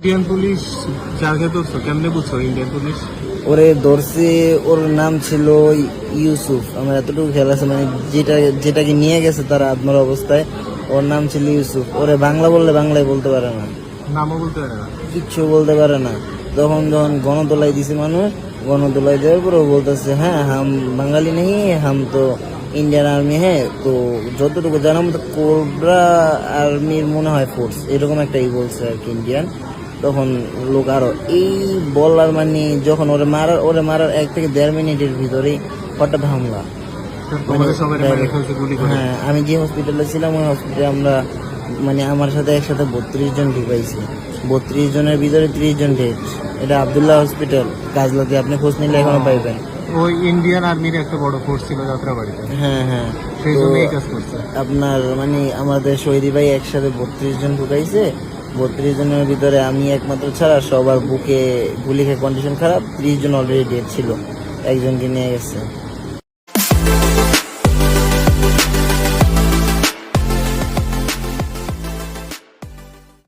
Indian police যাকে ধরছো কেমনে বুঝছো ইন্ডিয়ান পুলিশ? ওরে ধরছে, ওর নাম ছিল ইউসুফ। আমার এতটুকু খেয়াল আছে, মানে যেটাকে নিয়ে গেছে তারা আত্মার অবস্থায়, ওর নাম ছিল ইউসুফ। ওরে বাংলা বললে বাংলায় বলতে পারে না, নামও বলতে পারে না। কিচ্ছু বলতে পারে না। যখন গণদোলাই দিছে মানুষ, গণদোলাই দেওয়ার পর ও বলতেছে হ্যাঁ হাম বাঙালি নেই, হাম তো ইন্ডিয়ান আর্মি হ্যাঁ। তো যতটুকু জানার মতো কোবরা আর্মির মনে হয় ফোর্স, এরকম একটাই বলছে আর কি ইন্ডিয়ান। তখন লোক আরো এই বলার মানে যখন ওরে মারার 1 থেকে 1.5 মিনিটের ভিতরেই হঠাৎ হামলা। তোমাদের সবাই মেরে ফেলছে গুলি করে। হ্যাঁ, আমি যে হসপিটালে ছিলাম ওই হসপিটালে আমরা মানে আমার সাথে একসাথে 32 জন ঢুকাইছি। 32 জনের ভিতরে 30 জন ডেড। এটা আব্দুল্লাহ হসপিটাল কাজলাতে, আপনি খোঁজ নিলে এখনো পাইবেন। ওই ইন্ডিয়ান আর্মির একটা বড় ফোর্স ছিল যাত্রাবাড়িতে, হ্যাঁ হ্যাঁ। সেই তো জন্য এই কাজ করছে। আপনার মানে আমাদের শহীদি ভাই একসাথে 32 জন ঢুকাইছে। 32 জনের ভিতরে আমি একমাত্র ছাড়া সবার বুকে গুলি খেয়ে কন্ডিশন খারাপ। 30 জন অলরেডি ডেড ছিল, একজনকে নিয়ে গেছে।